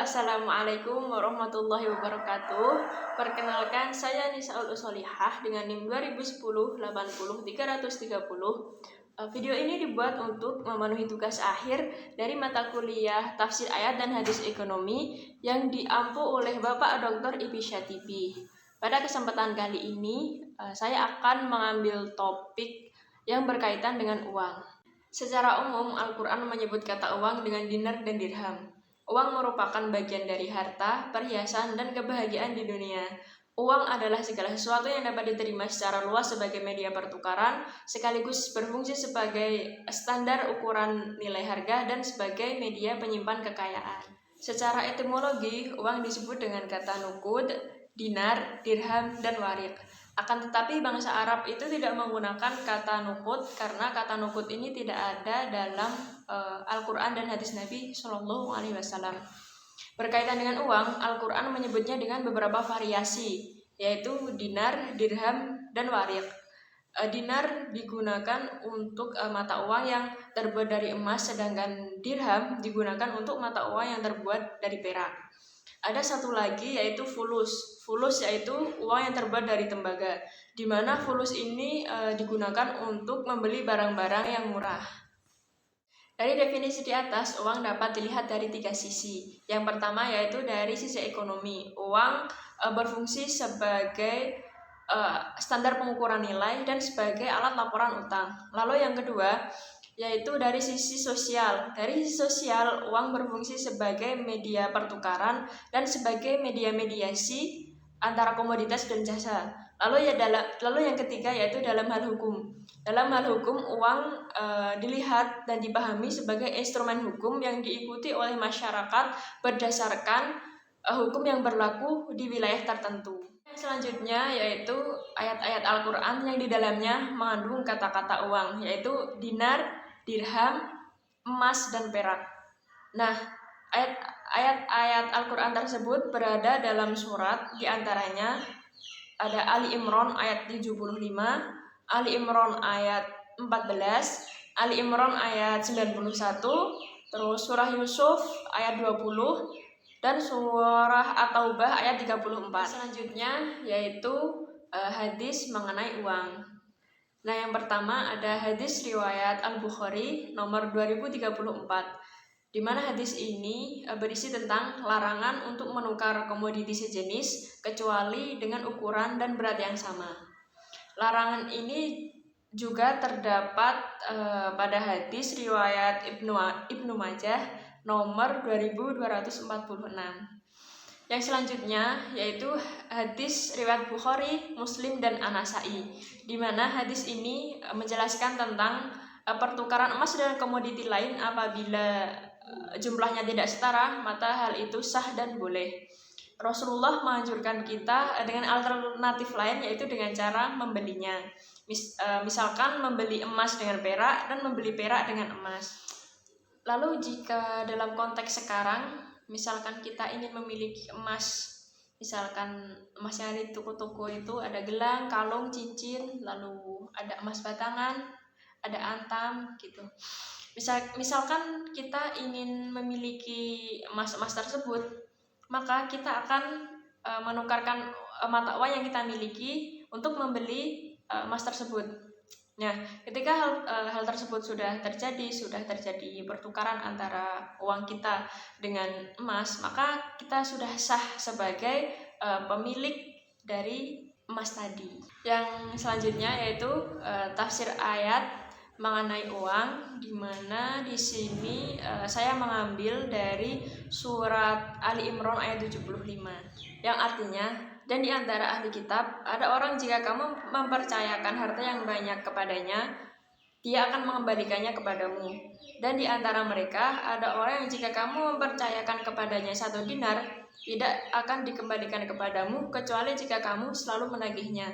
Assalamualaikum warahmatullahi wabarakatuh. Perkenalkan, saya Nisaul Usolihah dengan NIM 2010 80 330. Video ini dibuat untuk memenuhi tugas akhir dari mata kuliah Tafsir Ayat dan Hadis Ekonomi yang diampu oleh Bapak Dr. Ipi Syatibi. Pada kesempatan kali ini, saya akan mengambil topik yang berkaitan dengan uang. Secara umum, Al-Quran menyebut kata uang dengan dinar dan dirham. Uang merupakan bagian dari harta, perhiasan, dan kebahagiaan di dunia. Uang adalah segala sesuatu yang dapat diterima secara luas sebagai media pertukaran, sekaligus berfungsi sebagai standar ukuran nilai harga dan sebagai media penyimpan kekayaan. Secara etimologi, uang disebut dengan kata nukud, dinar, dirham, dan warik. Akan tetapi bangsa Arab itu tidak menggunakan kata nukud karena kata nukud ini tidak ada dalam Al-Quran dan hadis Nabi Shallallahu Alaihi Wasallam. Berkaitan dengan uang, Al-Quran menyebutnya dengan beberapa variasi, yaitu dinar, dirham, dan warik. Dinar digunakan untuk mata uang yang terbuat dari emas, sedangkan dirham digunakan untuk mata uang yang terbuat dari perak. Ada satu lagi yaitu fulus. Fulus yaitu uang yang terbuat dari tembaga, di mana fulus ini digunakan untuk membeli barang-barang yang murah. Dari definisi di atas, uang dapat dilihat dari 3 sisi. Yang pertama yaitu dari sisi ekonomi. Uang berfungsi sebagai standar pengukuran nilai dan sebagai alat laporan utang. Lalu yang kedua yaitu dari sisi sosial. Dari sisi sosial, uang berfungsi sebagai media pertukaran dan sebagai media mediasi antara komoditas dan jasa. Lalu yang ketiga yaitu dalam hal hukum. Dalam hal hukum, uang dilihat dan dipahami sebagai instrumen hukum yang diikuti oleh masyarakat berdasarkan hukum yang berlaku di wilayah tertentu. Selanjutnya yaitu ayat-ayat Al-Quran yang di dalamnya mengandung kata-kata uang, yaitu dinar, dirham, emas, dan perak. Nah, ayat-ayat Al-Quran tersebut berada dalam surat, diantaranya ada Ali Imran ayat 75, Ali Imran ayat 14, Ali Imran ayat 91, terus surah Yusuf ayat 20, dan surah At-Taubah ayat 34. Selanjutnya yaitu hadis mengenai uang. Nah, yang pertama ada hadis riwayat Al-Bukhari nomor 2034, di mana hadis ini berisi tentang larangan untuk menukar komoditi sejenis kecuali dengan ukuran dan berat yang sama. Larangan ini juga terdapat pada hadis riwayat Ibnu Majah nomor 2246. Yang selanjutnya yaitu hadis riwayat Bukhari, Muslim, dan An-Nasa'i, di mana hadis ini menjelaskan tentang pertukaran emas dengan komoditi lain apabila jumlahnya tidak setara, maka hal itu sah dan boleh. Rasulullah menganjurkan kita dengan alternatif lain, yaitu dengan cara membelinya. Misalkan membeli emas dengan perak dan membeli perak dengan emas. Lalu jika dalam konteks sekarang, misalkan kita ingin memiliki emas, misalkan emas yang ada di toko-toko itu ada gelang, kalung, cincin, lalu ada emas batangan, ada antam gitu. Misalkan kita ingin memiliki emas-emas tersebut, maka kita akan menukarkan mata uang yang kita miliki untuk membeli emas tersebut. Nah, ketika hal tersebut sudah terjadi pertukaran antara uang kita dengan emas, maka kita sudah sah sebagai pemilik dari emas tadi. Yang selanjutnya yaitu tafsir ayat mengenai uang, di mana di sini saya mengambil dari surat Ali Imran ayat 75, yang artinya, dan di antara ahli kitab ada orang jika kamu mempercayakan harta yang banyak kepadanya, dia akan mengembalikannya kepadamu. Dan di antara mereka ada orang yang jika kamu mempercayakan kepadanya 1 dinar, tidak akan dikembalikan kepadamu kecuali jika kamu selalu menagihnya.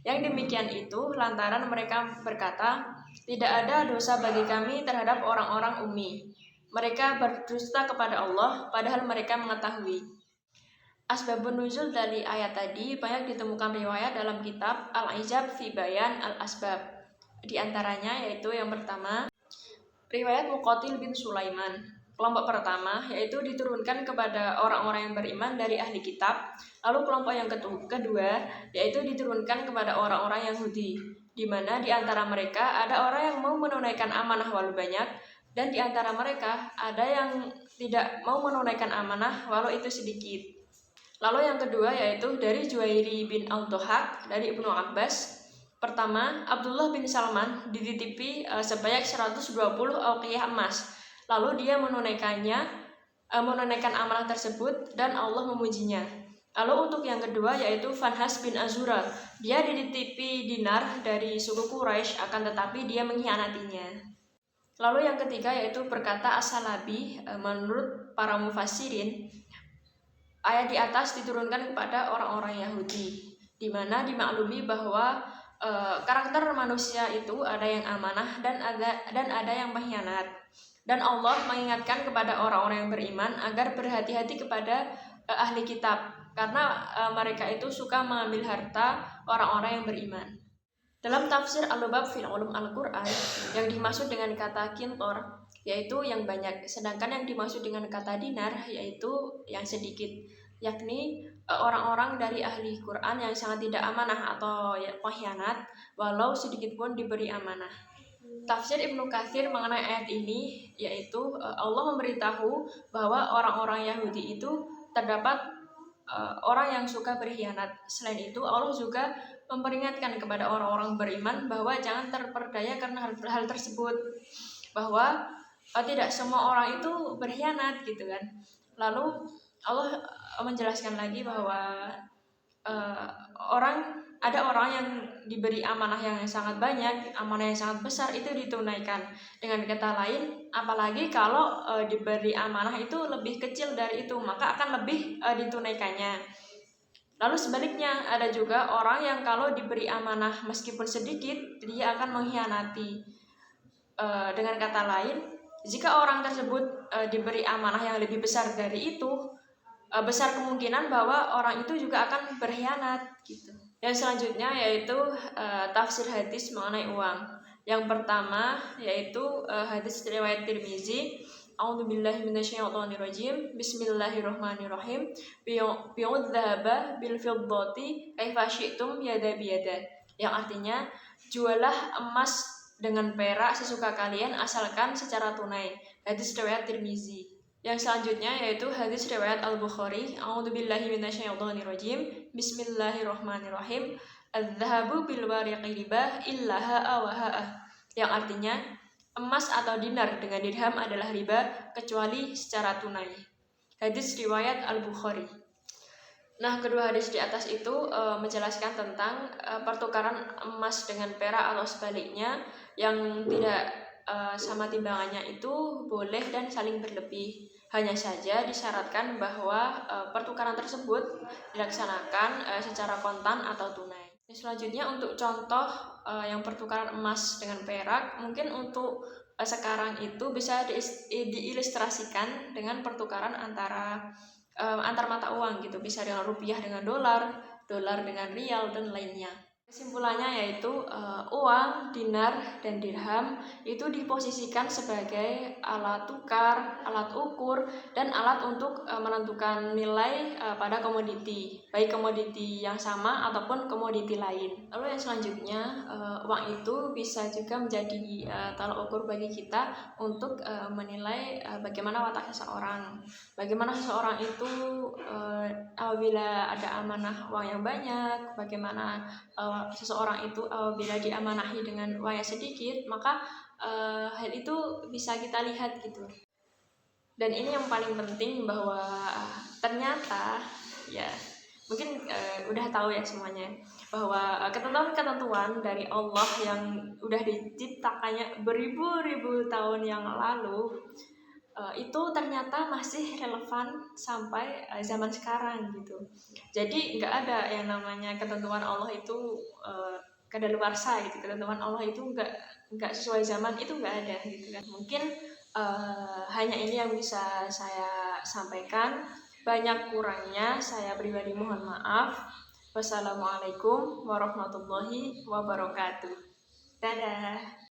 Yang demikian itu lantaran mereka berkata, tidak ada dosa bagi kami terhadap orang-orang ummi. Mereka berdusta kepada Allah padahal mereka mengetahui. Asbabun nuzul dari ayat tadi banyak ditemukan riwayat dalam kitab Al-Ijab fi Bayan Al-Asbab. Di antaranya yaitu yang pertama, riwayat Muqatil bin Sulaiman. Kelompok pertama yaitu diturunkan kepada orang-orang yang beriman dari ahli kitab. Lalu kelompok yang kedua yaitu diturunkan kepada orang-orang Yahudi, di mana di antara mereka ada orang yang mau menunaikan amanah walau banyak, dan di antara mereka ada yang tidak mau menunaikan amanah walau itu sedikit. Lalu yang kedua yaitu dari Juwairi bin Al-Dohak dari Ibnu Abbas. Pertama, Abdullah bin Salman dititipi sebanyak 120 auqiyah emas. Lalu dia menunaikan amanah tersebut dan Allah memujinya. Lalu untuk yang kedua yaitu Fanhas bin Azura. Dia dititipi dinar dari suku Quraisy, akan tetapi dia mengkhianatinya. Lalu yang ketiga yaitu berkata As-Salabi, menurut para mufassirin, ayat di atas diturunkan kepada orang-orang Yahudi, di mana dimaklumi bahwa karakter manusia itu ada yang amanah dan ada yang mengkhianat. Dan Allah mengingatkan kepada orang-orang yang beriman agar berhati-hati kepada ahli kitab, karena mereka itu suka mengambil harta orang-orang yang beriman. Dalam tafsir Al-Lubab fil Ulum Al-Quran, yang dimaksud dengan kata kintor yaitu yang banyak, sedangkan yang dimaksud dengan kata dinar yaitu yang sedikit, yakni orang-orang dari ahli Quran yang sangat tidak amanah atau pengkhianat walau sedikit pun diberi amanah. Tafsir Ibnu Katsir mengenai ayat ini yaitu Allah memberitahu bahwa orang-orang Yahudi itu terdapat orang yang suka berkhianat. Selain itu Allah juga memperingatkan kepada orang-orang beriman bahwa jangan terperdaya karena hal tersebut, bahwa tidak semua orang itu berkhianat gitu kan. Lalu Allah menjelaskan lagi bahwa ada orang yang diberi amanah yang sangat banyak, amanah yang sangat besar itu ditunaikan. Dengan kata lain, apalagi kalau diberi amanah itu lebih kecil dari itu, maka akan lebih ditunaikannya. Lalu sebaliknya, ada juga orang yang kalau diberi amanah meskipun sedikit, dia akan mengkhianati. Dengan kata lain, jika orang tersebut diberi amanah yang lebih besar dari itu, besar kemungkinan bahwa orang itu juga akan berkhianat gitu. Yang selanjutnya yaitu tafsir hadis mengenai uang. Yang pertama yaitu hadis riwayat Tirmizi. A'udzubillahi minasyaitonirrajim. Bismillahirrahmanirrahim. Bi'ud dhahaba bil fiddati kaifa syi'tum yada biyada. Yang artinya, jualah emas dengan perak sesuka kalian asalkan secara tunai. Hadis riwayat Tirmizi. Yang selanjutnya yaitu hadis riwayat Al-Bukhari. A'udzubillahi minasyaitonirrajim. Bismillahirrahmanirrahim. Adz-dzahabu bil wariqi riba illa ha'a wa ha'a. Yang artinya, emas atau dinar dengan dirham adalah riba kecuali secara tunai. Hadis riwayat Al-Bukhari. Nah, kedua hadis di atas itu menjelaskan tentang pertukaran emas dengan perak atau sebaliknya yang tidak sama timbangannya itu boleh dan saling berlebih. Hanya saja disyaratkan bahwa pertukaran tersebut dilaksanakan secara kontan atau tunai. Selanjutnya untuk contoh yang pertukaran emas dengan perak, mungkin untuk sekarang itu bisa diilustrasikan dengan pertukaran antar mata uang gitu, bisa dengan rupiah dengan dolar dengan rial dan lainnya. Kesimpulannya yaitu uang, dinar, dan dirham itu diposisikan sebagai alat tukar, alat ukur, dan alat untuk menentukan nilai pada komoditi, baik komoditi yang sama ataupun komoditi lain. Lalu yang selanjutnya, uang itu bisa juga menjadi tolak ukur bagi kita untuk menilai bagaimana watak seseorang. Bagaimana seseorang itu apabila ada amanah uang yang banyak, bagaimana seseorang itu bila diamanahi dengan uang yang sedikit, maka hal itu bisa kita lihat gitu. Dan ini yang paling penting, bahwa ternyata ya mungkin udah tahu ya semuanya, bahwa ketentuan-ketentuan dari Allah yang udah diciptakannya beribu-ribu tahun yang lalu itu ternyata masih relevan sampai zaman sekarang gitu. Jadi nggak ada yang namanya ketentuan Allah itu kadaluarsa gitu. Ketentuan Allah itu nggak sesuai zaman, itu nggak ada gitu kan. Mungkin hanya ini yang bisa saya sampaikan. Banyak kurangnya saya pribadi mohon maaf. Wassalamualaikum warahmatullahi wabarakatuh. Dadah.